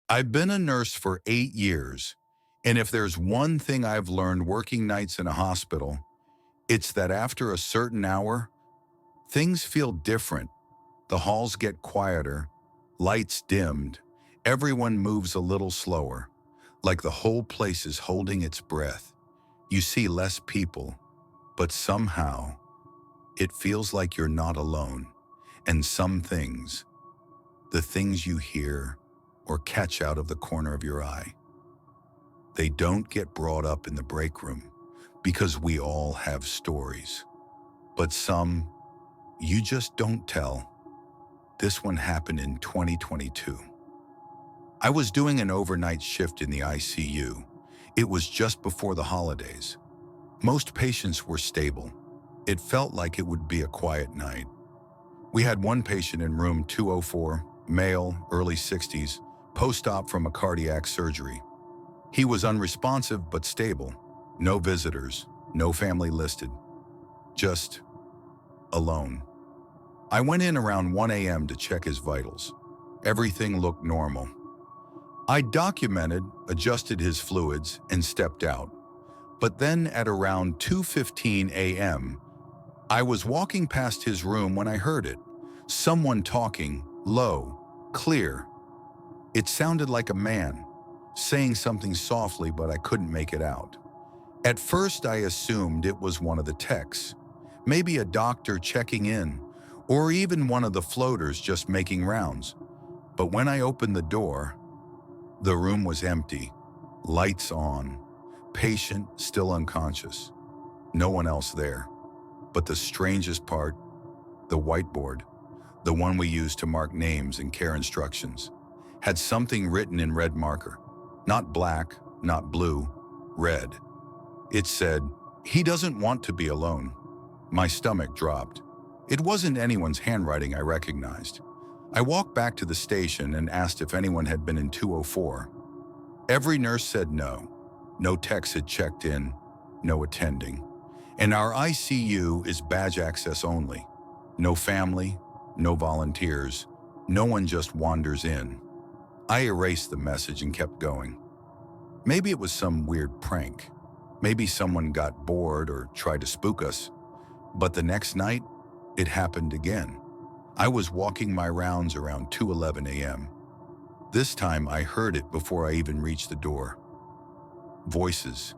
I've been a nurse for 8 years, and if there's one thing I've learned working nights in a hospital, it's that after a certain hour, things feel different. The halls get quieter, lights dimmed, everyone moves a little slower, like the whole place is holding its breath. You see less people, but somehow it feels like you're not alone. And some things, the things you hear or catch out of the corner of your eye, they don't get brought up in the break room because we all have stories. But some you just don't tell. This one happened in 2022. I was doing an overnight shift in the ICU. It was just before the holidays. Most patients were stable. It felt like it would be a quiet night. We had one patient in room 204, male, early 60s, post-op from a cardiac surgery. He was unresponsive but stable. No visitors, no family listed. Just alone. I went in around 1 a.m. to check his vitals. Everything looked normal. I documented, adjusted his fluids, and stepped out. But then at around 2:15 a.m., I was walking past his room when I heard it. Someone talking, low, clear. It sounded like a man, saying something softly, but I couldn't make it out. At first, I assumed it was one of the techs, maybe a doctor checking in, or even one of the floaters just making rounds. But when I opened the door, the room was empty, lights on, patient still unconscious, no one else there. But the strangest part, the whiteboard, the one we use to mark names and care instructions, had something written in red marker. Not black, not blue, red. It said, "He doesn't want to be alone." My stomach dropped. It wasn't anyone's handwriting I recognized. I walked back to the station and asked if anyone had been in 204. Every nurse said no. No techs had checked in, no attending. And our ICU is badge access only. No family, no volunteers, no one just wanders in. I erased the message and kept going. Maybe it was some weird prank. Maybe someone got bored or tried to spook us. But the next night, it happened again. I was walking my rounds around 2:11 a.m. This time I heard it before I even reached the door. Voices.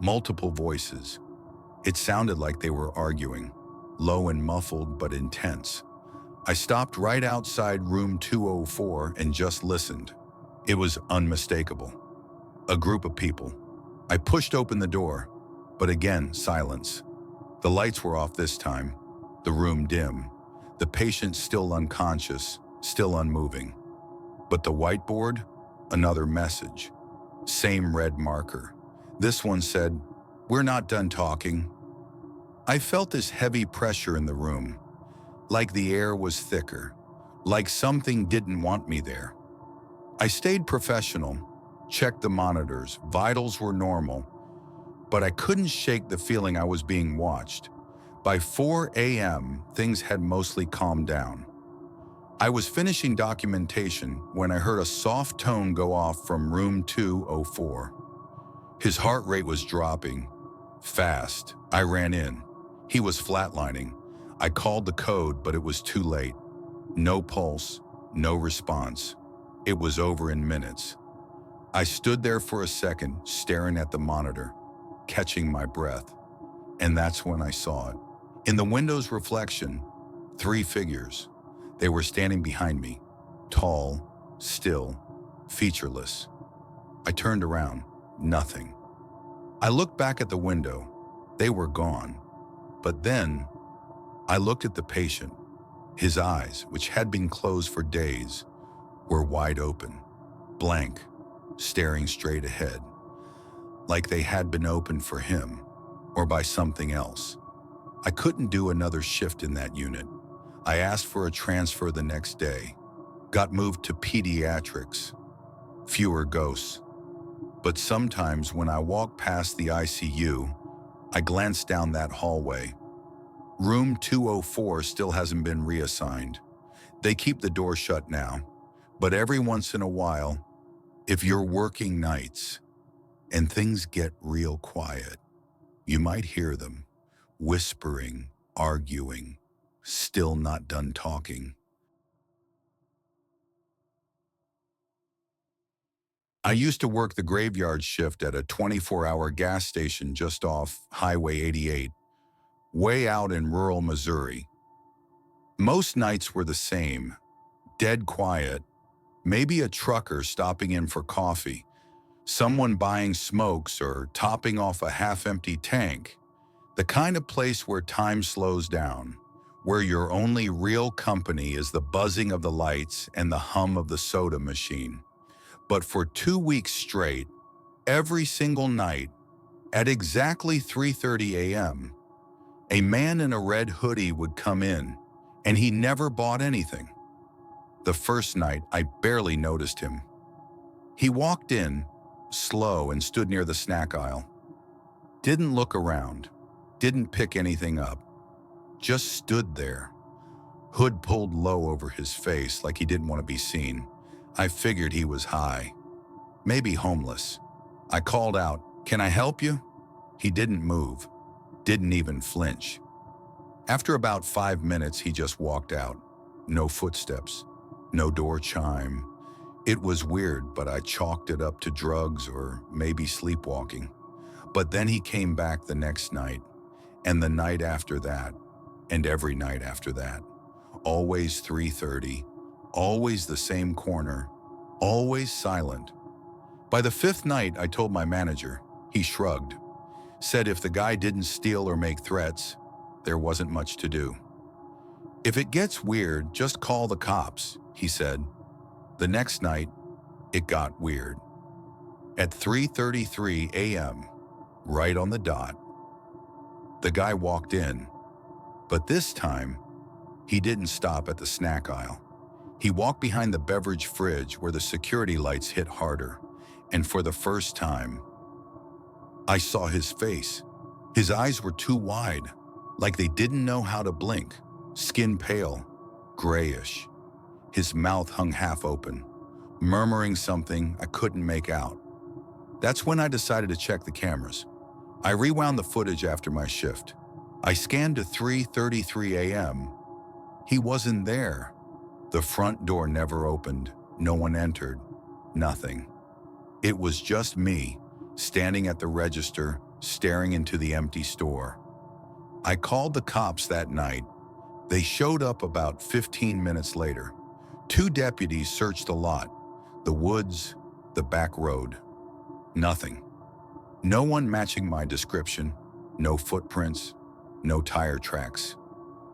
Multiple voices. It sounded like they were arguing, low and muffled but intense. I stopped right outside room 204 and just listened. It was unmistakable. A group of people. I pushed open the door, but again, silence. The lights were off this time, the room dim, the patient still unconscious, still unmoving. But the whiteboard, another message. Same red marker. This one said, "We're not done talking." I felt this heavy pressure in the room, like the air was thicker, like something didn't want me there. I stayed professional, checked the monitors, vitals were normal, but I couldn't shake the feeling I was being watched. By 4 a.m., things had mostly calmed down. I was finishing documentation when I heard a soft tone go off from room 204. His heart rate was dropping. Fast. I ran in. He was flatlining. I called the code, but it was too late. No pulse, no response. It was over in minutes. I stood there for a second, staring at the monitor, catching my breath. And that's when I saw it. In the window's reflection, 3 figures. They were standing behind me, tall, still, featureless. I turned around, nothing. I looked back at the window. They were gone. But then, I looked at the patient. His eyes, which had been closed for days, were wide open, blank, staring straight ahead, like they had been opened for him, or by something else. I couldn't do another shift in that unit. I asked for a transfer the next day, got moved to pediatrics, fewer ghosts. But sometimes when I walk past the ICU, I glance down that hallway. Room 204 still hasn't been reassigned. They keep the door shut now, but every once in a while, If you're working nights and things get real quiet, you might hear them whispering, arguing, still not done talking. I used to work the graveyard shift at a 24-hour gas station just off Highway 88, way out in rural Missouri. Most nights were the same, dead quiet, maybe a trucker stopping in for coffee, someone buying smokes or topping off a half-empty tank. The kind of place where time slows down, where your only real company is the buzzing of the lights and the hum of the soda machine. But for 2 weeks straight, every single night, at exactly 3:30 a.m., a man in a red hoodie would come in, and he never bought anything. The first night, I barely noticed him. He walked in, slow, and stood near the snack aisle. Didn't look around, didn't pick anything up, just stood there. Hood pulled low over his face like he didn't want to be seen. I figured he was high, maybe homeless. I called out, "Can I help you?" He didn't move, didn't even flinch. After about 5 minutes, he just walked out. No footsteps, no door chime. It was weird, but I chalked it up to drugs or maybe sleepwalking. But then he came back the next night, and the night after that, and every night after that. Always 3:30, always the same corner, always silent. By the fifth night, I told my manager. He shrugged, said if the guy didn't steal or make threats, there wasn't much to do. "If it gets weird, just call the cops," he said. The next night, it got weird. At 3:33 a.m., right on the dot, the guy walked in, but this time, he didn't stop at the snack aisle. He walked behind the beverage fridge where the security lights hit harder, and for the first time, I saw his face. His eyes were too wide, like they didn't know how to blink, skin pale, grayish. His mouth hung half open, murmuring something I couldn't make out. That's when I decided to check the cameras. I rewound the footage after my shift. I scanned to 3:33 a.m. He wasn't there. The front door never opened. No one entered. Nothing. It was just me, standing at the register, staring into the empty store. I called the cops that night. They showed up about 15 minutes later. 2 deputies searched the lot, the woods, the back road. Nothing. No one matching my description, no footprints, no tire tracks.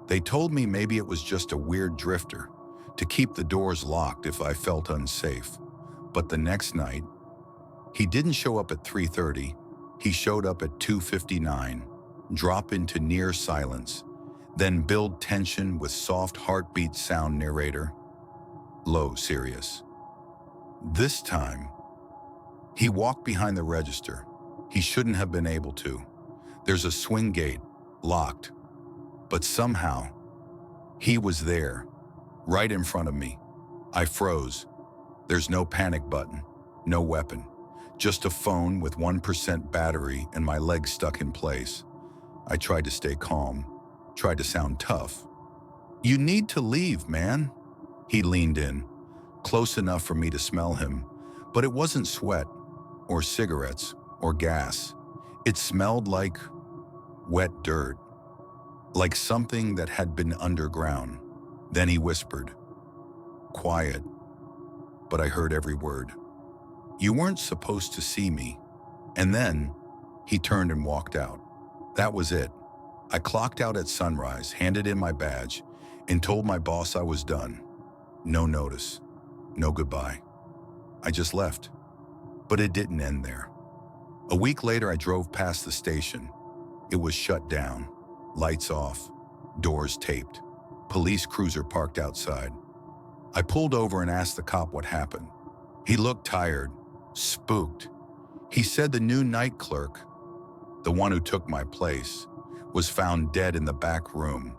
They told me maybe it was just a weird drifter, to keep the doors locked if I felt unsafe. But the next night, he didn't show up at 3:30. He showed up at 2:59, drop into near silence, then build tension with soft heartbeat sound narrator. Low, serious. This time, he walked behind the register. He shouldn't have been able to. There's a swing gate, locked. But somehow, he was there, right in front of me. I froze. There's no panic button, no weapon, just a phone with 1% battery and my legs stuck in place. I tried to stay calm, tried to sound tough. "You need to leave, man." He leaned in, close enough for me to smell him, but it wasn't sweat or cigarettes or gas. It smelled like wet dirt, like something that had been underground. Then he whispered, quiet, but I heard every word. "You weren't supposed to see me." And then he turned and walked out. That was it. I clocked out at sunrise, handed in my badge, and told my boss I was done. No notice, no goodbye. I just left. But it didn't end there. A week later, I drove past the station. It was shut down, lights off, doors taped, police cruiser parked outside. I pulled over and asked the cop what happened. He looked tired, spooked. He said the new night clerk, the one who took my place, was found dead in the back room.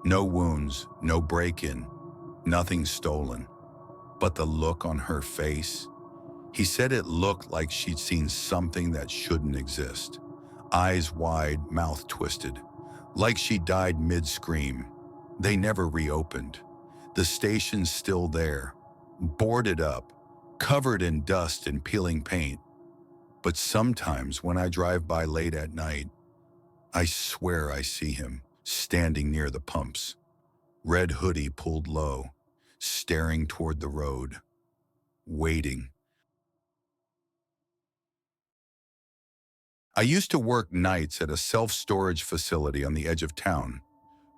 No wounds, no break-in, nothing stolen. But the look on her face, He said it looked like she'd seen something that shouldn't exist. Eyes wide, mouth twisted, like she died mid-scream. They never reopened. The station's still there, boarded up, covered in dust and peeling paint. But sometimes when I drive by late at night, I swear I see him standing near the pumps, red hoodie pulled low, staring toward the road, waiting. I used to work nights at a self-storage facility on the edge of town.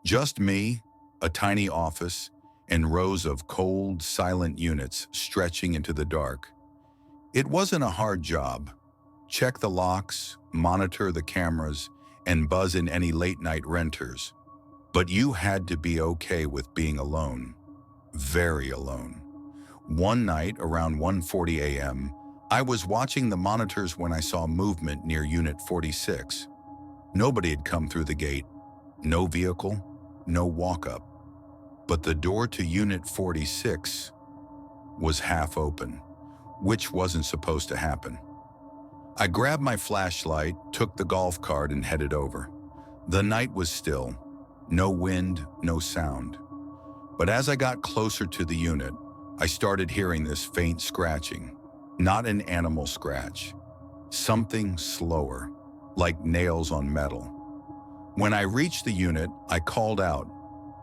Just me, a tiny office, and rows of cold, silent units stretching into the dark. It wasn't a hard job. Check the locks, monitor the cameras, and buzz in any late-night renters. But you had to be okay with being alone. Very alone. One night, around 1:40 a.m., I was watching the monitors when I saw movement near Unit 46. Nobody had come through the gate. No vehicle, no walk-up. But the door to Unit 46 was half open, which wasn't supposed to happen. I grabbed my flashlight, took the golf cart, and headed over. The night was still. No wind, no sound. But as I got closer to the unit, I started hearing this faint scratching. Not an animal scratch. Something slower, like nails on metal. When I reached the unit, I called out,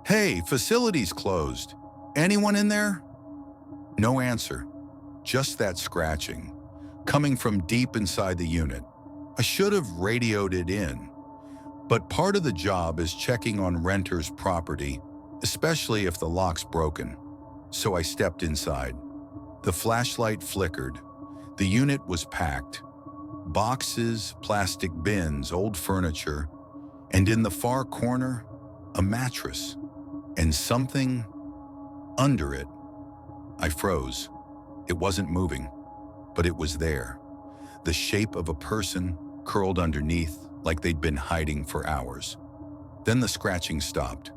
"Hey, facility's closed. Anyone in there?" No answer, just that scratching, coming from deep inside the unit. I should have radioed it in. But part of the job is checking on renters' property, especially if the lock's broken. So I stepped inside. The flashlight flickered. The unit was packed. Boxes, plastic bins, old furniture, and in the far corner, a mattress, and something under it. I froze. It wasn't moving, but it was there. The shape of a person curled underneath, like they'd been hiding for hours. Then the scratching stopped.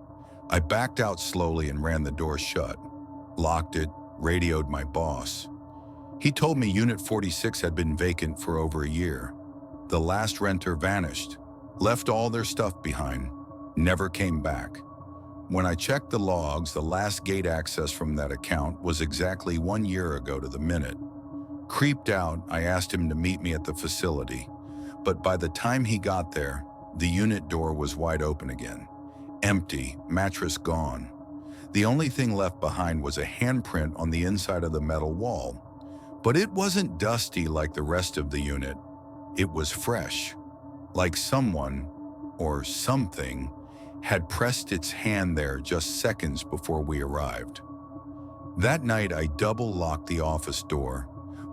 I backed out slowly and ran the door shut, locked it, radioed my boss. He told me Unit 46 had been vacant for over a year. The last renter vanished, left all their stuff behind, never came back. When I checked the logs, the last gate access from that account was exactly 1 year ago to the minute. Creeped out, I asked him to meet me at the facility, but by the time he got there, the unit door was wide open again. Empty, mattress gone. The only thing left behind was a handprint on the inside of the metal wall. But it wasn't dusty like the rest of the unit. It was fresh, like someone, or something, had pressed its hand there just seconds before we arrived. That night, I double-locked the office door,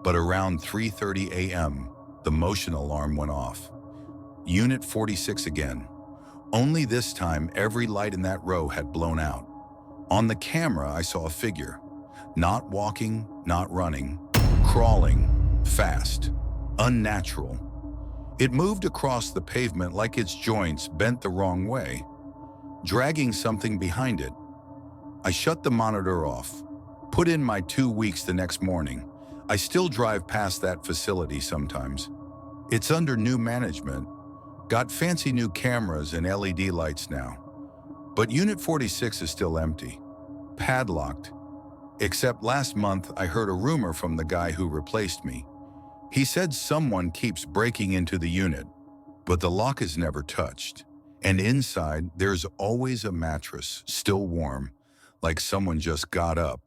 but around 3:30 a.m., the motion alarm went off. Unit 46 again. Only this time, every light in that row had blown out. On the camera, I saw a figure. Not walking, not running, crawling, fast, unnatural. It moved across the pavement like its joints bent the wrong way, dragging something behind it. I shut the monitor off, put in my 2 weeks the next morning. I still drive past that facility sometimes. It's under new management, got fancy new cameras and LED lights now. But Unit 46 is still empty, padlocked. Except last month, I heard a rumor from the guy who replaced me. He said someone keeps breaking into the unit, but the lock is never touched. And inside, there's always a mattress, still warm, like someone just got up,